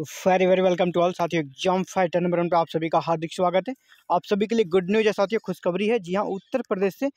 Very very welcome to all साथियों। Exam fighter number 1 पे आप सभी का हार्दिक स्वागत है। आप सभी के लिए गुड न्यूज़ है साथियों, खुशखबरी है। जी हाँ, उत्तर प्रदेश से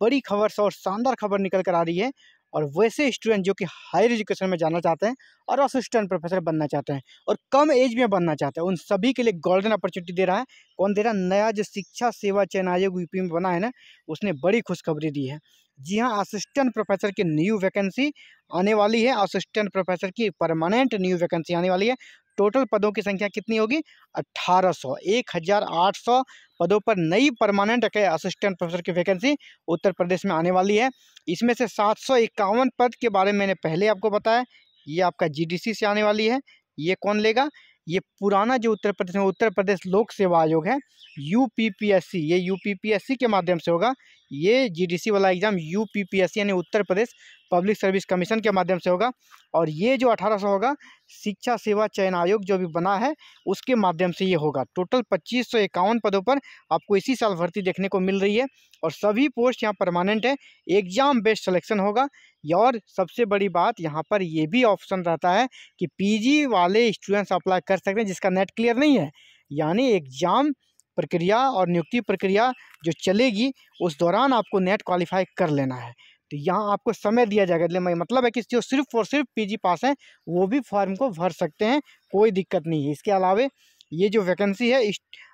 बड़ी खबर और शानदार खबर निकल कर आ रही है। और वैसे स्टूडेंट जो कि हायर एजुकेशन में जाना चाहते हैं और असिस्टेंट प्रोफेसर बनना चाहते हैं और कम एज में बनना चाहते हैं, उन सभी के लिए गोल्डन अपॉर्चुनिटी दे रहा है। कौन दे रहा है? नया जो शिक्षा सेवा चयन आयोग यूपी में बना है ना, उसने बड़ी खुशखबरी दी है। जी हाँ, असिस्टेंट प्रोफेसर की न्यू वैकेंसी आने वाली है। असिस्टेंट प्रोफेसर की परमानेंट न्यू वैकेंसी आने वाली है। टोटल पदों की संख्या कितनी होगी? 1800, 1800 पदों पर नई परमानेंट असिस्टेंट प्रोफेसर की वैकेंसी उत्तर प्रदेश में आने वाली है। इसमें से 751 पद के बारे में मैंने पहले आपको बताया, ये आपका जीडीसी से आने वाली है। ये कौन लेगा? ये पुराना जो उत्तर प्रदेश में उत्तर प्रदेश लोक सेवा आयोग है, यूपीपीएससी, ये यूपीपीएससी के माध्यम से होगा। ये जीडीसी वाला एग्जाम यूपीपीएससी यानी Uttar Pradesh public service commission के माध्यम से होगा। और ये जो 1800 होगा, शिक्षा सेवा चयन आयोग जो भी बना है उसके माध्यम से ये होगा। टोटल 2551 पदों पर आपको इसी साल भर्ती देखने को मिल रही है और सभी पोस्ट यहाँ परमानेंट है। एग्जाम बेस्ड सिलेक्शन होगा। और सबसे बड़ी बात यहाँ पर ये भी ऑप्शन रहता है कि पीजी वाले स्टूडेंट्स अप्लाई कर सकते हैं जिसका नेट क्लियर नहीं है। यानी एग्जाम प्रक्रिया और नियुक्ति प्रक्रिया जो चलेगी उस दौरान आपको नेट क्वालिफाई कर लेना है। तो यहाँ आपको समय दिया जाएगा। मतलब है कि जो सिर्फ और सिर्फ पीजी पास हैं वो भी फॉर्म को भर सकते हैं, कोई दिक्कत नहीं है। इसके अलावे ये जो वैकेंसी है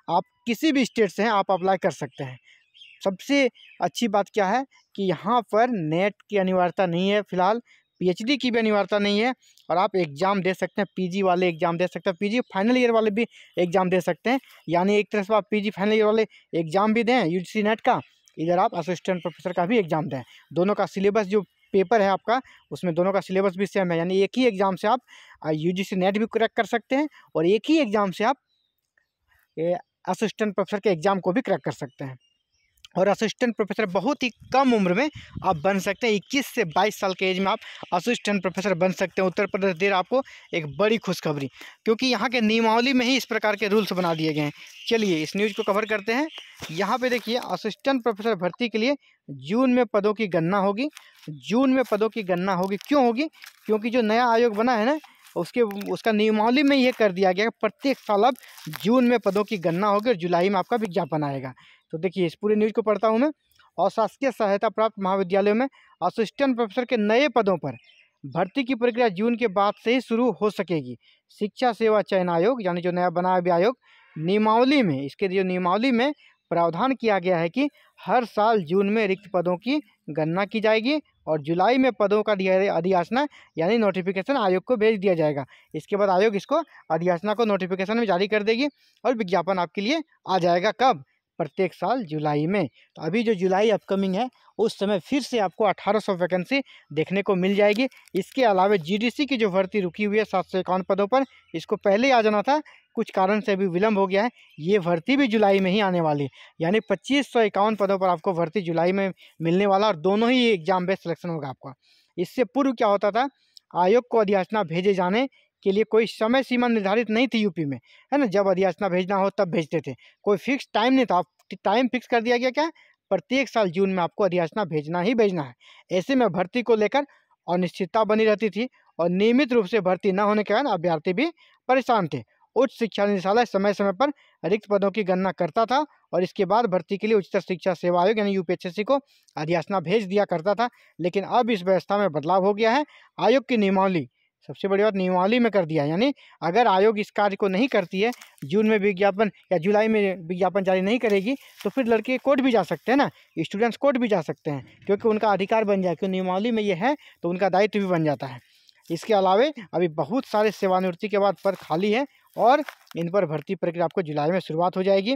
आप किसी भी स्टेट से हैं आप अप्लाई कर सकते हैं। सबसे अच्छी बात क्या है कि यहाँ पर नेट की अनिवार्यता नहीं है, फिलहाल पीएचडी की भी अनिवार्यता नहीं है। और आप एग्ज़ाम दे सकते हैं, पीजी वाले एग्ज़ाम दे सकते हैं, पीजी फाइनल ईयर वाले भी एग्ज़ाम दे सकते हैं। यानी एक तरह से आप पीजी फाइनल ईयर वाले एग्ज़ाम भी दें यूजीसी नेट का, इधर आप असिस्टेंट प्रोफेसर का भी एग्ज़ाम दें। दोनों का सिलेबस जो पेपर है आपका, उसमें दोनों का सिलेबस भी सेम है। यानी एक ही एग्ज़ाम से आप यूजीसी नेट भी क्रैक कर सकते हैं और एक ही एग्ज़ाम से आप असिस्टेंट प्रोफेसर के एग्ज़ाम को भी क्रैक कर सकते हैं। और असिस्टेंट प्रोफेसर बहुत ही कम उम्र में आप बन सकते हैं। 21 से 22 साल के एज में आप असिस्टेंट प्रोफेसर बन सकते हैं। उत्तर प्रदेश दे रहा आपको एक बड़ी खुशखबरी, क्योंकि यहाँ के नियमावली में ही इस प्रकार के रूल्स बना दिए गए हैं। चलिए इस न्यूज़ को कवर करते हैं। यहाँ पे देखिए, असिस्टेंट प्रोफेसर भर्ती के लिए जून में पदों की गणना होगी। जून में पदों की गणना होगी, क्यों होगी? क्योंकि जो नया आयोग बना है ना, उसका नियमावली में ये कर दिया गया है प्रत्येक साल अब जून में पदों की गणना होगी और जुलाई में आपका विज्ञापन आएगा। तो देखिए इस पूरे न्यूज़ को पढ़ता हूँ मैं। और शासकीय सहायता प्राप्त महाविद्यालयों में असिस्टेंट प्रोफेसर के नए पदों पर भर्ती की प्रक्रिया जून के बाद से ही शुरू हो सकेगी। शिक्षा सेवा चयन आयोग यानी जो नया बना है आयोग, नियमावली में, इसके जो नियमावली में प्रावधान किया गया है कि हर साल जून में रिक्त पदों की गणना की जाएगी और जुलाई में पदों का अधियाचना यानी नोटिफिकेशन आयोग को भेज दिया जाएगा। इसके बाद आयोग इसको अधियाचना को नोटिफिकेशन में जारी कर देगी और विज्ञापन आपके लिए आ जाएगा। कब? प्रत्येक साल जुलाई में। तो अभी जो जुलाई अपकमिंग है उस समय फिर से आपको 1800 वैकेंसी देखने को मिल जाएगी। इसके अलावा जीडीसी की जो भर्ती रुकी हुई है 751 पदों पर, इसको पहले आ जाना था, कुछ कारण से अभी विलम्ब हो गया है। ये भर्ती भी जुलाई में ही आने वाली है। यानी 2551 पदों पर आपको भर्ती जुलाई में मिलने वाला और दोनों ही एग्जाम बेस्ड सिलेक्शन होगा आपका। इससे पूर्व क्या होता था, आयोग को अधियाचना भेजे जाने के लिए कोई समय सीमा निर्धारित नहीं थी यूपी में, है ना। जब अधियाचना भेजना हो तब भेजते थे, कोई फिक्स टाइम नहीं था। टाइम फिक्स कर दिया गया क्या? प्रत्येक साल जून में आपको अधियाचना भेजना ही भेजना है। ऐसे में भर्ती को लेकर अनिश्चितता बनी रहती थी और नियमित रूप से भर्ती न होने के कारण अभ्यर्थी भी परेशान थे। उच्च शिक्षा निदेशालय समय समय पर रिक्त पदों की गणना करता था और इसके बाद भर्ती के लिए उच्चतर शिक्षा सेवा आयोग यानी यूपीएससी को अधियाचना भेज दिया करता था। लेकिन अब इस व्यवस्था में बदलाव हो गया है। आयोग की नियमावली, सबसे बड़ी बात, नियमावली में कर दिया है। यानी अगर आयोग इस कार्य को नहीं करती है, जून में विज्ञापन या जुलाई में विज्ञापन जारी नहीं करेगी, तो फिर लड़के कोर्ट भी जा सकते हैं ना, स्टूडेंट्स कोर्ट भी जा सकते हैं, क्योंकि उनका अधिकार बन जाए। क्योंकि नियमावली में ये है तो उनका दायित्व भी बन जाता है। इसके अलावा अभी बहुत सारे सेवानिवृत्ति के बाद पद खाली है और इन पर भर्ती प्रक्रिया आपको जुलाई में शुरुआत हो जाएगी।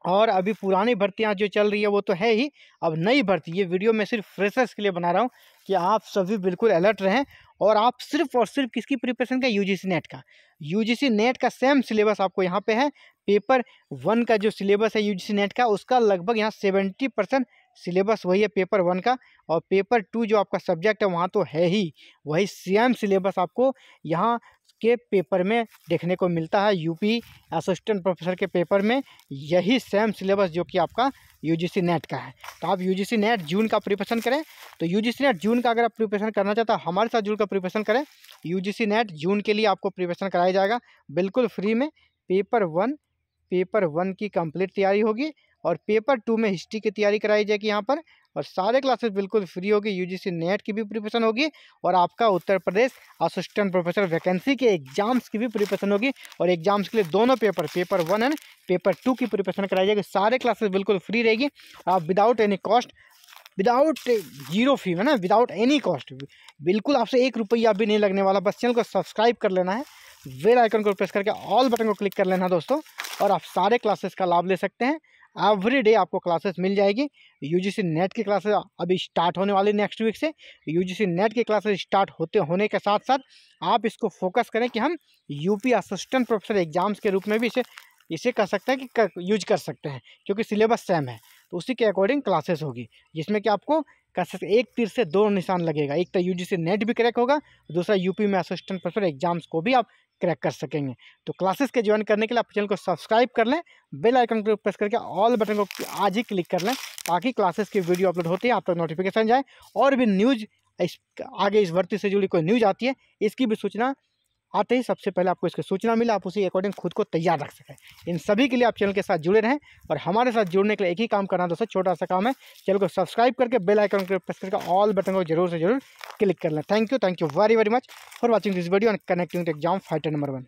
और अभी पुरानी भर्तियां जो चल रही है वो तो है ही, अब नई भर्ती, ये वीडियो मैं सिर्फ फ्रेशर्स के लिए बना रहा हूँ कि आप सभी बिल्कुल अलर्ट रहें। और आप सिर्फ और सिर्फ किसकी प्रिपरेशन का? यूजीसी नेट का। यूजीसी नेट का सेम सिलेबस आपको यहाँ पे है। पेपर 1 का जो सिलेबस है यूजीसी नेट का, उसका लगभग यहाँ 70% सिलेबस वही है पेपर 1 का। और पेपर 2 जो आपका सब्जेक्ट है वहाँ तो है ही वही सेम सिलेबस आपको यहाँ के पेपर में देखने को मिलता है। यूपी असिस्टेंट प्रोफेसर के पेपर में यही सेम सिलेबस जो कि आपका यूजीसी नेट का है। तो आप यूजीसी नेट जून का प्रिपरेशन करें। तो यूजीसी नेट जून का अगर आप प्रिपरेशन करना चाहते हैं हमारे साथ जून का प्रिपरेशन करें। यूजीसी नेट जून के लिए आपको प्रिपरेशन कराया जाएगा बिल्कुल फ्री में। पेपर वन की कंप्लीट तैयारी होगी और पेपर 2 में हिस्ट्री की तैयारी कराई जाएगी यहाँ पर, और सारे क्लासेस बिल्कुल फ्री होगी। यूजीसी नेट की भी प्रिपरेशन होगी और आपका Uttar Pradesh assistant professor vacancy के एग्जाम्स की भी प्रिपरेशन होगी। और एग्जाम्स के लिए दोनों पेपर 1 एंड पेपर 2 की प्रिपरेशन कराई जाएगी। सारे क्लासेस बिल्कुल फ्री रहेगी। आप without any cost, without zero fee है ना, विदाउट एनी कॉस्ट, बिल्कुल आपसे 1 रुपया भी नहीं लगने वाला। बस चैनल को सब्सक्राइब कर लेना है, बेल आइकन को प्रेस करके ऑल बटन को क्लिक कर लेना है दोस्तों, और आप सारे क्लासेस का लाभ ले सकते हैं। एवरी डे आपको क्लासेस मिल जाएगी। यूजीसी नेट की क्लासेस अभी स्टार्ट होने वाली नेक्स्ट वीक से। यूजीसी नेट की क्लासेस स्टार्ट होने के साथ साथ आप इसको फोकस करें कि हम यूपी असिस्टेंट प्रोफेसर एग्जाम्स के रूप में भी इसे कर सकते हैं कि यूज कर सकते हैं, क्योंकि सिलेबस सेम है। तो उसी के अकॉर्डिंग क्लासेस होगी जिसमें कि आपको कर सकते एक तीर से 2 निशान लगेगा। एक तो यूजीसी नेट भी क्रैक होगा, दूसरा यूपी में असिस्टेंट प्रोफेसर एग्जाम्स को भी आप क्रैक कर सकेंगे। तो क्लासेस के ज्वाइन करने के लिए आप चैनल को सब्सक्राइब कर लें, बेल आइकन को प्रेस करके ऑल बटन को आज ही क्लिक कर लें, ताकि क्लासेस की वीडियो अपलोड होती है आप तक नोटिफिकेशन जाए। और भी न्यूज़ आगे इस भर्ती से जुड़ी कोई न्यूज़ आती है इसकी भी सूचना आते ही सबसे पहले आपको इसकी सूचना मिला, आप उसी अकॉर्डिंग खुद को तैयार रख सकें। इन सभी के लिए आप चैनल के साथ जुड़े रहें, और हमारे साथ जुड़ने के लिए एक ही काम करना दोस्तों, छोटा सा काम है, चैनल को सब्सक्राइब करके बेल आइकन को प्रेस करके ऑल बटन को जरूर से जरूर क्लिक कर लें। Thank you very very much for watching this video and connecting to exam fighter number 1।